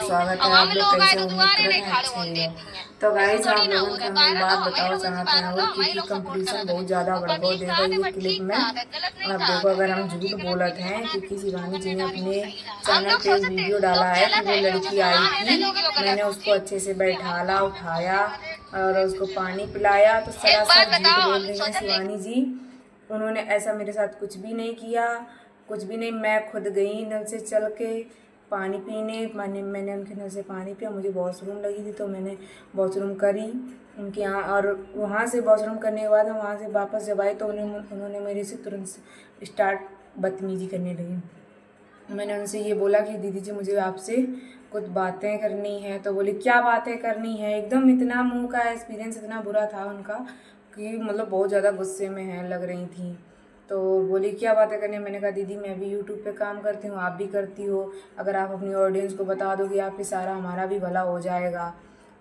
स्वागत है। आप लोग कैसे हो? उम्मीद कर रहे हैं अच्छे ही हो। तो गाइस आप लोगों को हम एक बात बताओ चाहते हैं और क्योंकि कंपटीशन बहुत ज़्यादा बढ़ गया देखा ये क्लिप में। आप देखो अगर हम झूठ बोलते हैं क्योंकि शिवानी जी ने अपने चैनल पे एक वीडियो डाला है कि वो लड़की आई थी, मैंने उसको अच्छे से बैठाला उठाया और उसको पानी पिलाया, तो सरासर झूठ बोल रही हैं शिवानी जी। उन्होंने ऐसा मेरे साथ कुछ भी नहीं किया, कुछ भी नहीं। मैं खुद गई नल से चल के पानी पीने, मैंने उनके नल से पानी पिया। मुझे वॉशरूम लगी थी तो मैंने वॉशरूम करी उनके यहाँ, और वहाँ से वॉशरूम करने के बाद हम वहाँ से वापस जब आए तो उन्होंने मेरे से तुरंत स्टार्ट बदतमीजी करने लगी। मैंने उनसे ये बोला कि दीदी जी मुझे आपसे कुछ बातें करनी है, तो बोली क्या बातें करनी है। एकदम इतना मुंह का एक्सपीरियंस इतना बुरा था उनका कि मतलब बहुत ज़्यादा गुस्से में है लग रही थी। तो बोली क्या बातें करनी है। मैंने कहा दीदी मैं भी यूट्यूब पे काम करती हूँ, आप भी करती हो, अगर आप अपनी ऑडियंस को बता दोगे आपके सारा हमारा भी भला हो जाएगा।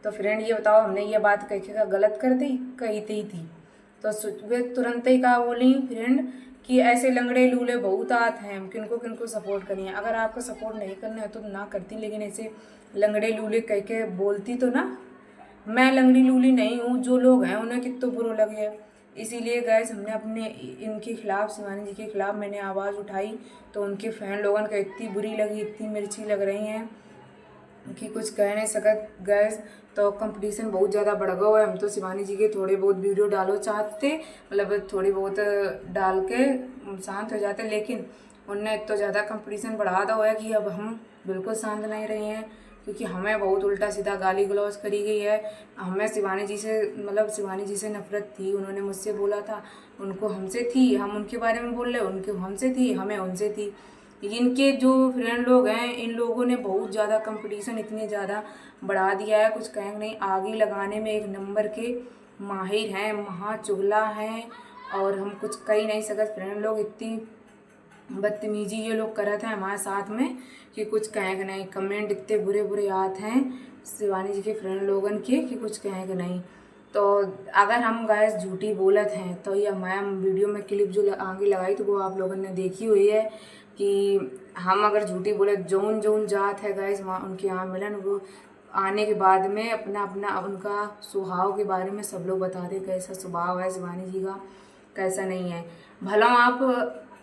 तो फ्रेंड ये बताओ हमने ये बात कह के गलत कर दी? कही थी। तो वे तुरंत ही कहा बोली फ्रेंड कि ऐसे लंगड़े लूले बहुत आते हैं, किनको किनको सपोर्ट करिए। अगर आपको सपोर्ट नहीं करना है तो ना करती, लेकिन ऐसे लंगड़े लूले कह के बोलती तो ना। मैं लंगड़ी लूली नहीं हूँ, जो लोग हैं उन्हें कितना बुरा लगे। इसीलिए गैस हमने अपने इनके खिलाफ, शिवानी जी के खिलाफ मैंने आवाज़ उठाई। तो उनके फैन लोगों को इतनी बुरी लगी, इतनी मिर्ची लग रही हैं कि कुछ कह नहीं सकत गैस। तो कंपटीशन बहुत ज़्यादा बढ़ गया हुआ है। हम तो शिवानी जी के थोड़े बहुत वीडियो डालो चाहते, मतलब थोड़ी बहुत डाल के शांत हो जाते, लेकिन उनने इतना ज़्यादा कंपटीशन बढ़ा दिया हुआ है कि अब हम बिल्कुल शांत नहीं रहे हैं, क्योंकि हमें बहुत उल्टा सीधा गाली गलौज करी गई है। हमें शिवानी जी से मतलब शिवानी जी से नफरत थी, उन्होंने मुझसे बोला था, उनको हमसे थी, हम उनके बारे में बोल रहे, उनके हमसे थी, हमें उनसे थी। इनके जो फ्रेंड लोग हैं इन लोगों ने बहुत ज़्यादा कंपटीशन इतने ज़्यादा बढ़ा दिया है, कुछ कहेंगे नहीं। आगे लगाने में एक नंबर के माहिर हैं, महाचुगला हैं, और हम कुछ कह ही नहीं सकते। फ्रेंड लोग इतनी बदतमीजी ये लोग करते हैं हमारे साथ में कि कुछ कहेंगे नहीं। कमेंट इतने बुरे बुरे आते हैं शिवानी जी के फ्रेंड लोगन के कि कुछ कहेंगे नहीं। तो अगर हम गैस झूठी बोलत हैं तो ये मैं वीडियो में क्लिप जो आगे लगाई तो वो आप लोगों ने देखी हुई है कि हम अगर झूठी बोले जौन जौन जात है गैस वहाँ उनके यहाँ मिलन, वो आने के बाद में अपना अपना उनका स्वभाव के बारे में सब लोग बता दे कैसा स्वभाव है शिवानी जी का, कैसा नहीं है। भला आप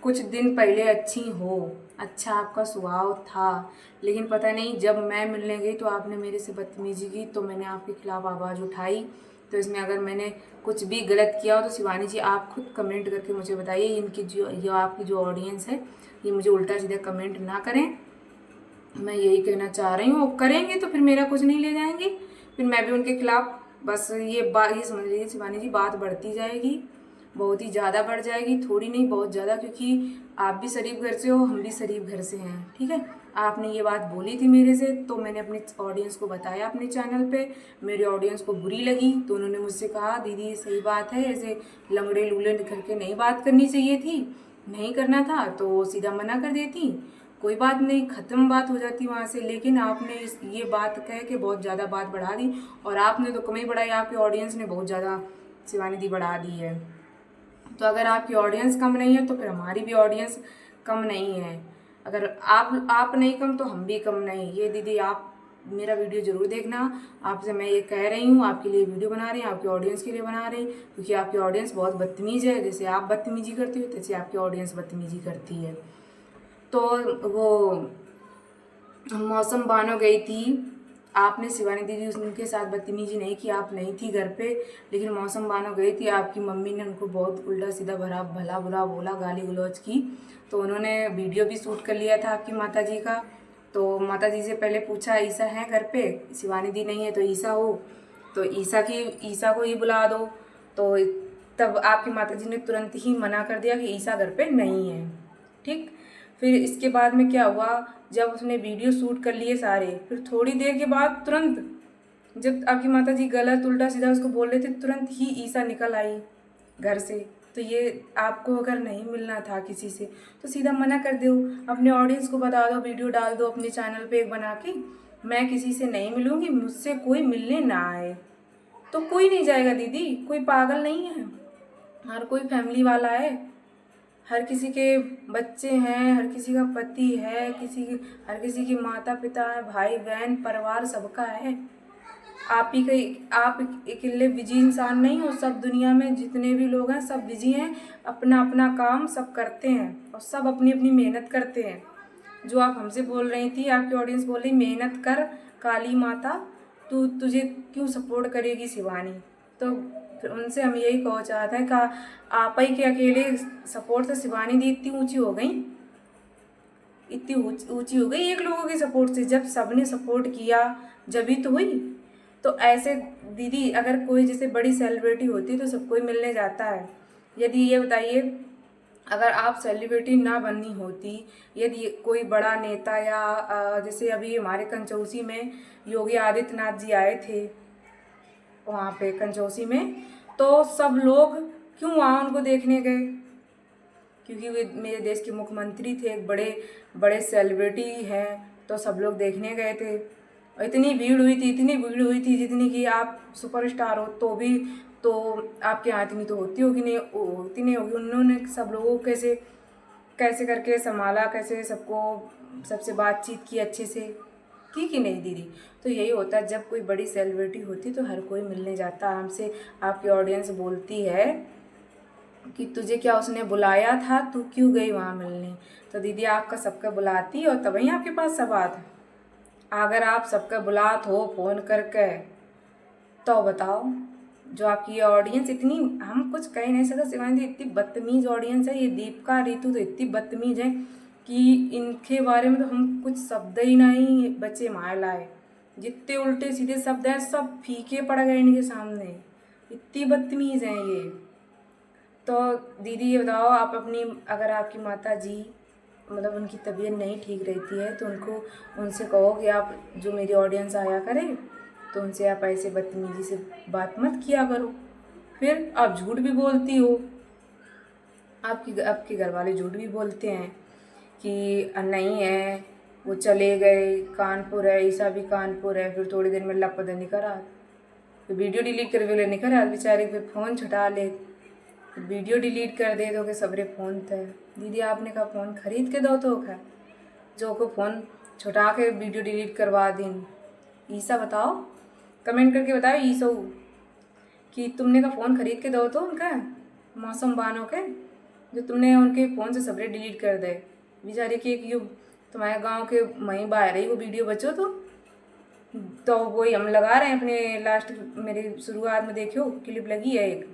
कुछ दिन पहले अच्छी हो, अच्छा आपका स्वभाव था, लेकिन पता नहीं जब मैं मिलने गई तो आपने मेरे से बदतमीजी की, तो मैंने आपके खिलाफ़ आवाज़ उठाई। तो इसमें अगर मैंने कुछ भी गलत किया हो तो शिवानी जी आप खुद कमेंट करके मुझे बताइए। इनकी जो ये आपकी जो ऑडियंस है ये मुझे उल्टा सीधा कमेंट ना करें, मैं यही कहना चाह रही हूँ। वो करेंगे तो फिर मेरा कुछ नहीं ले जाएंगे, फिर मैं भी उनके खिलाफ बस ये बात ये समझ लीजिए शिवानी जी, बात बढ़ती जाएगी, बहुत ही ज़्यादा बढ़ जाएगी, थोड़ी नहीं बहुत ज़्यादा, क्योंकि आप भी शरीफ घर से हो, हम भी शरीफ घर से हैं, ठीक है। आपने ये बात बोली थी मेरे से तो मैंने अपने ऑडियंस को बताया अपने चैनल पे, मेरे ऑडियंस को बुरी लगी तो उन्होंने मुझसे कहा दीदी ये सही बात है, ऐसे लंगड़े लूले करके नहीं बात करनी चाहिए थी, नहीं करना था तो सीधा मना कर देती, कोई बात नहीं, ख़त्म बात हो जाती वहाँ से। लेकिन आपने ये बात कह के बहुत ज़्यादा बात बढ़ा दी, और आपने तो कम ही बढ़ाई, आपके ऑडियंस ने बहुत ज़्यादा शिवानी दी बढ़ा दी है। तो अगर आपकी ऑडियंस कम नहीं है तो फिर हमारी भी ऑडियंस कम नहीं है। अगर आप नहीं कम तो हम भी कम नहीं। ये दीदी आप मेरा वीडियो ज़रूर देखना, आपसे मैं ये कह रही हूँ, आपके लिए वीडियो बना रही हूँ, आपकी ऑडियंस के लिए बना रही हूँ, क्योंकि आपकी ऑडियंस बहुत बदतमीज़ है। जैसे आप बदतमीजी करती हो तैसे आपकी ऑडियंस बदतमीजी करती है। तो वो मौसम बानो गई थी, आपने शिवानी दीदी उनके साथ बदतमीजी नहीं की, आप नहीं थी घर पे, लेकिन मौसम बानो गई थी, आपकी मम्मी ने उनको बहुत उल्टा सीधा भला बुरा बोला, गाली गलौज की। तो उन्होंने वीडियो भी शूट कर लिया था आपकी माता जी का। तो माता जी से पहले पूछा ईसा है घर पे, शिवानी दी नहीं है तो ईसा हो, तो ईसा को ही बुला दो। तो तब आपकी माता जी ने तुरंत ही मना कर दिया कि ईसा घर पे नहीं है, ठीक। फिर इसके बाद में क्या हुआ, जब उसने वीडियो शूट कर लिए सारे, फिर थोड़ी देर के बाद तुरंत जब आपकी माता जी गलत उल्टा सीधा उसको बोल रहे थे, तुरंत ही ईसा निकल आई घर से। तो ये आपको अगर नहीं मिलना था किसी से तो सीधा मना कर दो, अपने ऑडियंस को बता दो, वीडियो डाल दो अपने चैनल पे एक बना के, मैं किसी से नहीं मिलूँगी, मुझसे कोई मिलने ना आए। तो कोई नहीं जाएगा दीदी, कोई पागल नहीं है, हर कोई फैमिली वाला है। हर किसी के बच्चे हैं, हर किसी का पति है, हर किसी की माता पिता है, भाई बहन परिवार सबका है। आप अकेले बिजी इंसान नहीं हो, सब दुनिया में जितने भी लोग हैं सब बिजी हैं, अपना अपना काम सब करते हैं और सब अपनी अपनी मेहनत करते हैं। जो आप हमसे बोल रही थी, आपकी ऑडियंस बोल रही मेहनत कर काली माता, तुझे क्यों सपोर्ट करेगी शिवानी। तो फिर उनसे हम यही कहना चाहते हैं कि आप ही के अकेले सपोर्ट से शिवानी दी इतनी ऊंची हो गई, इतनी ऊंची हो गई एक लोगों के सपोर्ट से। जब सबने सपोर्ट किया जब तो हुई। तो ऐसे दीदी अगर कोई जैसे बड़ी सेलिब्रिटी होती तो सबको ही मिलने जाता है। यदि ये बताइए अगर आप सेलिब्रिटी ना बननी होती, यदि कोई बड़ा नेता या जैसे अभी हमारे कंचौसी में योगी आदित्यनाथ जी आए थे वहाँ पे कंचौसी में, तो सब लोग क्यों वहाँ उनको देखने गए? क्योंकि वे मेरे देश के मुख्यमंत्री थे, एक बड़े बड़े सेलिब्रिटी हैं, तो सब लोग देखने गए थे। और इतनी भीड़ हुई थी जितनी कि आप सुपरस्टार हो तो भी तो आपके यहाँ इतनी तो होती होगी नहीं, होती नहीं होगी। उन्होंने सब लोगों को कैसे कैसे करके संभाला, कैसे सबसे बातचीत की अच्छे से की कि नहीं दीदी। तो यही होता है जब कोई बड़ी सेलिब्रिटी होती तो हर कोई मिलने जाता। हमसे आपकी ऑडियंस बोलती है कि तुझे क्या उसने बुलाया था, तू क्यों गई वहाँ मिलने। तो दीदी आपका सबका बुलाती और तभी आपके पास सब आता। अगर आप सबका बुलात हो फ़ोन करके तो बताओ, जो आपकी ऑडियंस इतनी, हम कुछ कह नहीं सकते शिवानी दी, इतनी बदतमीज़ ऑडियंस है। ये दीपिका ऋतु तो इतनी बदतमीज़ है कि इनके बारे में तो हम कुछ शब्द ही नहीं बचे मार लाए। जितने उल्टे सीधे शब्द हैं सब फीके पड़ गए इनके सामने, इतनी बदतमीज़ हैं ये। तो दीदी ये बताओ आप अपनी, अगर आपकी माता जी मतलब उनकी तबीयत नहीं ठीक रहती है तो उनसे कहो कि आप जो मेरी ऑडियंस आया करे तो उनसे आप ऐसे बदतमीजी से बात मत किया करो। फिर आप झूठ भी बोलती हो, आपके घर वाले झूठ भी बोलते हैं कि नहीं है वो चले गए, कानपुर है, ईसा भी कानपुर है, फिर थोड़ी देर में लापता निकल आ, तो वीडियो डिलीट कर वे निकल आ बेचारे, फिर फ़ोन छुटा ले, वीडियो डिलीट कर दे दो कि सबरे फ़ोन थे। दीदी आपने कहा फ़ोन खरीद के दो तो क्या जो को फ़ोन छुटा के वीडियो डिलीट करवा दिन। ईसा बताओ, कमेंट करके बताओ ईसा कि तुमने का फ़ोन खरीद के दो तो उनका मौसम बानों के, जो तुमने उनके फ़ोन से सबरे डिलीट कर दे बेचारे की। एक तुम्हारे गांव के वहीं बाहर ही वो वीडियो बचो तो वही हम लगा रहे हैं अपने लास्ट मेरी शुरुआत में देखियो क्लिप लगी है एक,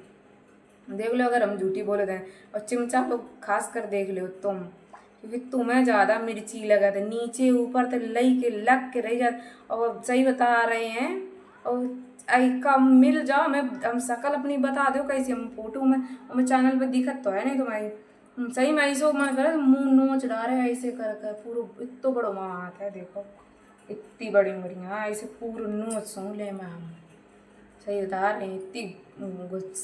देख लो अगर हम झूठी बोले थे। और चिमचा तो खास कर देख लो तुम, क्योंकि तुम्हें ज़्यादा मिर्ची लगा था, नीचे ऊपर तक लई के लग के रह जाते। और सही बता रहे हैं और का मिल जाओ, हम शकल अपनी बता दो कैसे, हम फोटो में हमें चैनल पर दिखत तो है नहीं तुम्हारी। सही में ऐसे मन करे मुँह नोच डाल रहे ऐसे कर कर पूरा, इतना बड़ा वहाँ हाथ है देखो, इतनी बड़ी उंगलियाँ ऐसे पूरा नोच सो ले मैं हम सही बता रहे हैं। इतनी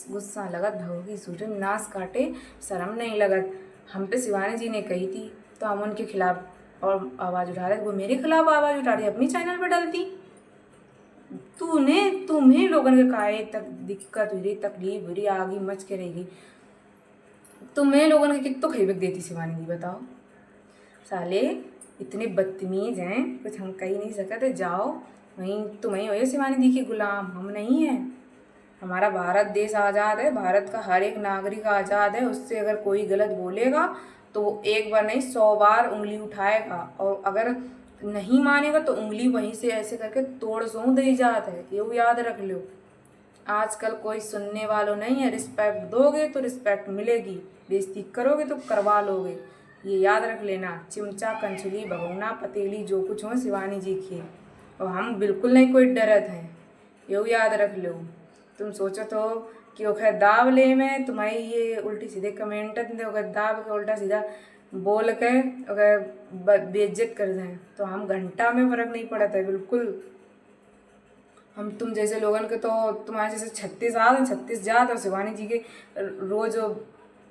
गुस्सा लगत होगी सूर्य नाश काटे, शर्म नहीं लगत। हम पे शिवानी जी ने कही थी तो हम उनके खिलाफ और आवाज़ उठा रहे, वो मेरे खिलाफ आवाज़ उठा रही अपनी चैनल पर डालती। तुम्हें लोगों के काहे तक दिक्कत हुई रही, तकलीफ हो रही, आगे मच के रहेगी, तुम्हें लोगों ने कितना खैबक देती शिवानी जी बताओ। साले इतने बदतमीज हैं कुछ हम कह नहीं सकते। जाओ वहीं तुम्हें हो शिवानी दी की गुलाम, हम नहीं हैं। हमारा भारत देश आज़ाद है, भारत का हर एक नागरिक आज़ाद है। उससे अगर कोई गलत बोलेगा तो वो एक बार नहीं 100 बार उंगली उठाएगा, और अगर नहीं मानेगा तो उंगली वहीं से ऐसे करके तोड़ सो दे जाता है, ये याद रख लो। आजकल कोई सुनने वालों नहीं है, रिस्पेक्ट दोगे तो रिस्पेक्ट मिलेगी, बेइज्जती करोगे तो करवा लोगे, ये याद रख लेना। चिमचा कंचुली भगोना पतीली जो कुछ हो शिवानी जी की, और हम बिल्कुल नहीं कोई डरत हैं, ये याद रख लो। तुम सोचो तो कि ओखे दाब ले में तुम्हारी ये उल्टी सीधे कमेंट दाब के उल्टा सीधा बोल के बेइज्जत कर दें, तो हम घंटा में फ़र्क नहीं पड़ता है बिल्कुल। हम तुम जैसे लोगों के तो तुम्हारे जैसे 36 जात और शिवानी जी के रोज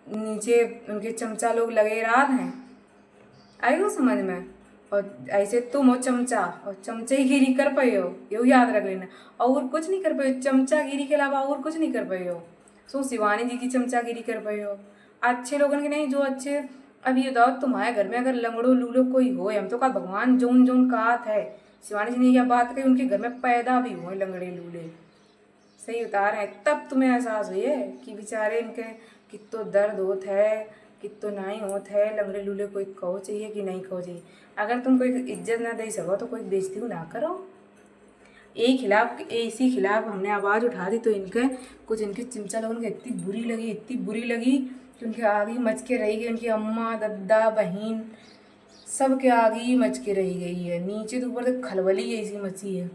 नीचे उनके चमचा लोग लगे रात हैं, आएगा समझ में। और ऐसे तुम हो चमचा, और चमचे गिरी कर पाए हो, ये याद रख लेना, और कुछ नहीं कर पाए हो। चमचा गिरी के अलावा और कुछ नहीं कर पाए हो। सो शिवानी जी की चमचा गिरी कर पाए हो, अच्छे लोगों के नहीं, जो अच्छे। अब ये बताओ तुम्हारे घर में अगर लंगड़ो लूलो कोई हो, हम तो का भगवान जोन जोन कात है, शिवानी जी ने यह बात कही उनके घर में पैदा भी हुए लंगड़े लूले, सही बता रहे हैं। तब तुम्हें एहसास हुई है कि बेचारे इनके कितो दर्द होत है, कितो नहीं होत है, लंगड़े लूले कोई कहो चाहिए कि नहीं कहो चाहिए। अगर तुम कोई इज्जत ना दे सको तो कोई बेइज्जती ना करो। इसी खिलाफ हमने आवाज़ उठा दी तो इनके कुछ इनके चिमचा लोगों को इतनी बुरी लगी कि उनके आगे मच के रही गई। उनकी अम्मा दद्दा बहन सब के आगे ही मच के रही गई है, नीचे तो ऊपर तक खलबली ऐसी मची है।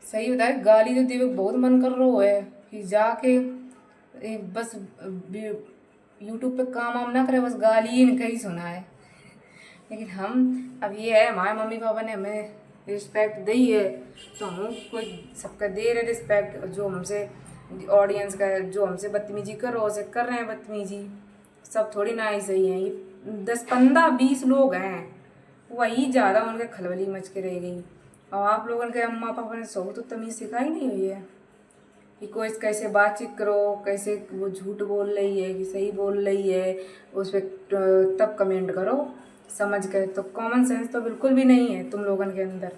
सही बताए, गाली तो देवे बहुत मन कर रहा है कि जाके बस यूट्यूब पे काम वाम ना करे, बस गाली ही इनका ही सुना है। लेकिन हम अब ये है, हमारे मम्मी पापा ने हमें रिस्पेक्ट दी है तो हम कोई सबका दे रहे रिस्पेक्ट। जो हमसे ऑडियंस का जो हमसे बदतमीजी कर रहे उसे कर रहे हैं बदतमीजी, सब थोड़ी ना ही सही हैं। ये 10-15-20 लोग हैं, वही ज़्यादा उनके खलबली मच के रह गई। और आप लोगों के अम्मा पापा ने सो तो तमीज़ सिखाई नहीं हुई है कि कोई कैसे बातचीत करो, कैसे वो झूठ बोल रही है कि सही बोल रही है, उस पर तब कमेंट करो समझ के। तो कॉमन सेंस तो बिल्कुल भी नहीं है तुम लोगों के अंदर,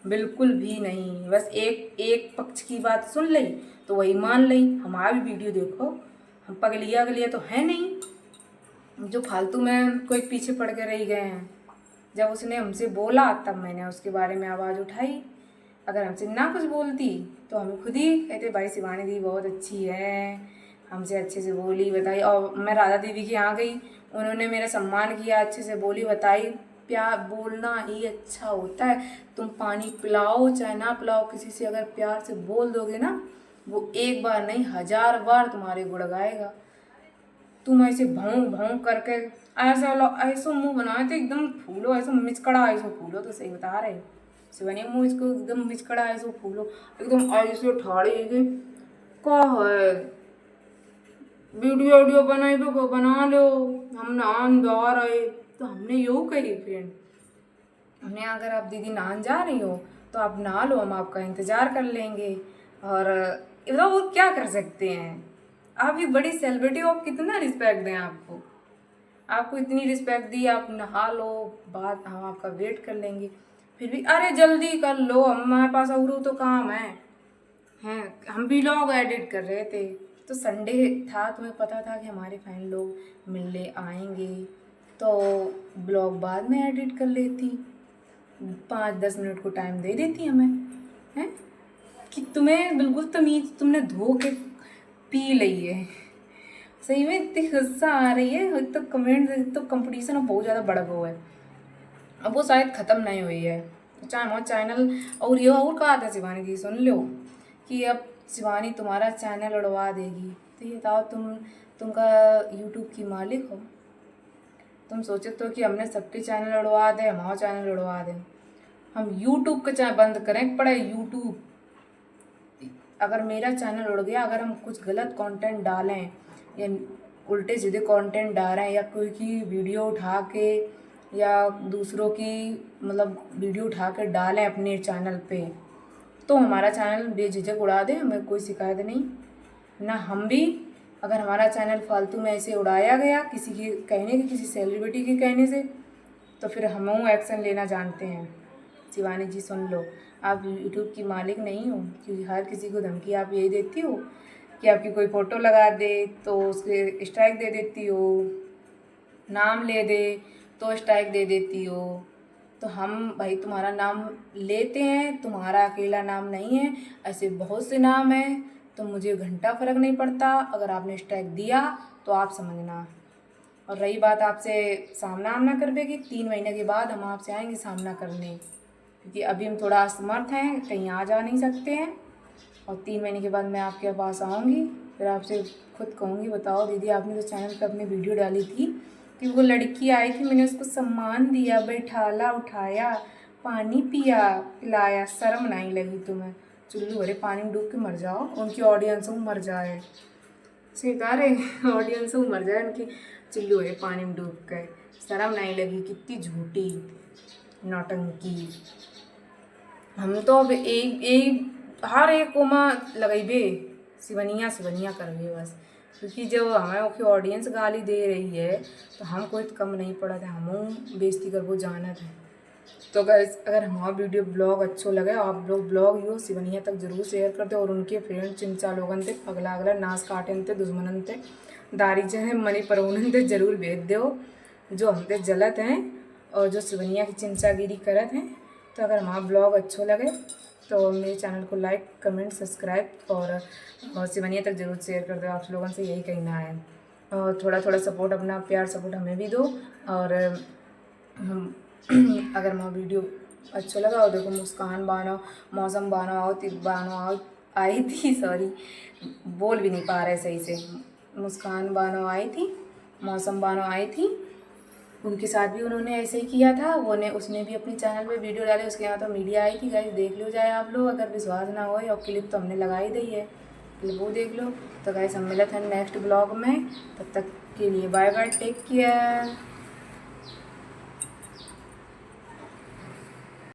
बिल्कुल भी नहीं। बस एक पक्ष की बात सुन ली तो वही मान ली। हमारा भी वीडियो देखो, हम पगलिया तो है नहीं जो फालतू में कोई पीछे पड़ के रह गए हैं। जब उसने हमसे बोला तब मैंने उसके बारे में आवाज़ उठाई। अगर हमसे ना कुछ बोलती तो हम खुद ही कहते भाई शिवानी दीदी बहुत अच्छी है, हमसे अच्छे से बोली बताई। और मैं राधा दीदी के यहाँ गई, उन्होंने मेरा सम्मान किया, अच्छे से बोली बताई। प्यार बोलना ही अच्छा होता है। तुम पानी पिलाओ चाहे ना पिलाओ, किसी से अगर प्यार से बोल दोगे ना, वो एक बार नहीं 1000 बार तुम्हारे गुण गाएगा। तुम ऐसे भौं भौं करके ऐसा मुंह बनाए तो एकदम फूलो, ऐसा मिचकड़ा ऐसा फूलो। तो सही बता रहे शिवानी, मुँह इसको एकदम मिचकड़ा ऐसा फूलो, एकदम ऐसे ठाड़े का है। वीडियो बनाए को बना लो, हम नान जा रहे। तो हमने यो कही फ्रेंड, हमने अगर आप दीदी नान जा रही हो तो आप नहा लो, हम आपका इंतज़ार कर लेंगे। और इधर वो क्या कर सकते हैं, आप भी बड़ी सेलिब्रिटी हो, आप कितना रिस्पेक्ट दें आपको। आपको इतनी रिस्पेक्ट दी, आप नहा लो, बात हम आपका वेट कर लेंगे। फिर भी अरे जल्दी कर लो, हमारे पास और तो काम है। हम भी लोग एडिट कर रहे थे तो संडे था, तुम्हें पता था कि हमारे फैन लोग मिलने आएंगे तो ब्लॉग बाद में एडिट कर लेती, 5-10 मिनट को टाइम दे देती हमें। हैं कि तुम्हें बिल्कुल तमीज़, तुमने धो के पी ली है। सही में इतनी गुस्सा आ रही है, तो कमेंट तो कंपटीशन अब बहुत ज़्यादा बढ़ गया है, अब वो शायद ख़त्म नहीं हुई है। चाहे हमारा चैनल और ये और कहा था शिवानी दी सुन लो कि अब शिवानी तुम्हारा चैनल उड़वा देगी। तो ये बताओ, तुमका यूट्यूब की मालिक हो, तुम सोचे तो कि हमने सबके चैनल उड़वा दें, हमारा चैनल उड़वा दें। हम यूट्यूब का चाहे बंद करें पड़े यूट्यूब, अगर मेरा चैनल उड़ गया, अगर हम कुछ गलत कंटेंट डालें या उल्टे सीधे कंटेंट डालें या कोई की वीडियो उठा के या दूसरों की मतलब वीडियो उठा के डालें अपने चैनल पे, तो हमारा चैनल बेझिझक उड़ा दें, हमें कोई शिकायत नहीं ना। हम भी अगर हमारा चैनल फालतू में ऐसे उड़ाया गया किसी के कहने के, किसी सेलिब्रिटी के कहने से, तो फिर हम एक्शन लेना जानते हैं। शिवानी जी सुन लो, आप यूट्यूब की मालिक नहीं हो, क्योंकि हर किसी को धमकी आप यही देती हो कि आपकी कोई फ़ोटो लगा दे तो उसके स्ट्राइक दे देती हो, नाम ले दे तो स्ट्राइक दे देती हो। तो हम भाई तुम्हारा नाम लेते हैं, तुम्हारा अकेला नाम नहीं है, ऐसे बहुत से नाम हैं। तो मुझे घंटा फ़र्क नहीं पड़ता, अगर आपने स्ट्राइक दिया तो आप समझना। और रही बात आपसे सामना आमना करने की, 3 महीने के बाद हम आपसे आएंगे सामना करने, क्योंकि अभी हम थोड़ा असमर्थ हैं, कहीं आ जा नहीं सकते हैं। और 3 महीने के बाद मैं आपके पास आऊँगी, फिर आपसे खुद कहूँगी बताओ दीदी आपने तो चैनल पर अपनी वीडियो डाली थी कि वो लड़की आई थी, मैंने उसको सम्मान दिया, बैठाला, उठाया, पानी पिलाया, शर्म नहीं लगी तुम्हें? चुल्लू भरे पानी में डूब के मर जाओ, उनकी ऑडियंस में मर जाए, स्वीकार है ऑडियंस में मर जाए उनकी, चुल्लू भरे पानी में डूब कर शर्म नहीं लगी? कितनी झूठी नौटंकी। हम तो अब एक हर एक को माँ लगेबे, सिवनिया करबे बस। क्योंकि जब हमें की ऑडियंस गाली दे रही है तो हम कोई कम नहीं पड़ा था, हम बेइज्जती कर वो जाना था। तो गाइस अगर हमारा वीडियो ब्लॉग अच्छो लगे आप लोग ब्लॉग यो सिवनिया तक जरूर शेयर कर दो और उनके फ्रेंड चिंचा लोगन थे पगला अगला नाश काटन थे दुश्मनन थे दारी जहे मनी परवनन थे जरूर भेज दो जो हमसे जलत हैं और जो सिवनिया की चिंचागिरी करत हैं। तो अगर हमारा ब्लॉग अच्छो लगे तो मेरे चैनल को लाइक कमेंट सब्सक्राइब और सिवनिया तक जरूर शेयर कर दो। आप लोगों से यही कहना है और थोड़ा थोड़ा सपोर्ट अपना प्यार सपोर्ट हमें भी दो। और अगर मैं वीडियो अच्छा लगा और देखो मुस्कान बानो मौसम बानो आओ तिक बानो आओ आई थी सॉरी बोल भी नहीं पा रहे सही से, मुस्कान बानो आई थी मौसम बानो आई थी, उनके साथ भी उन्होंने ऐसे ही किया था। उसने भी अपने चैनल पे वीडियो डाले, उसके यहाँ तो मीडिया आई थी गाइस देख लो जाए आप लोग अगर विश्वास ना हो और क्लिप तो हमने लगा ही दी है वो देख लो। तो गाइस हम मिलते हैं नेक्स्ट ब्लॉग में, तब तक के लिए बाय बाय टेक केयर।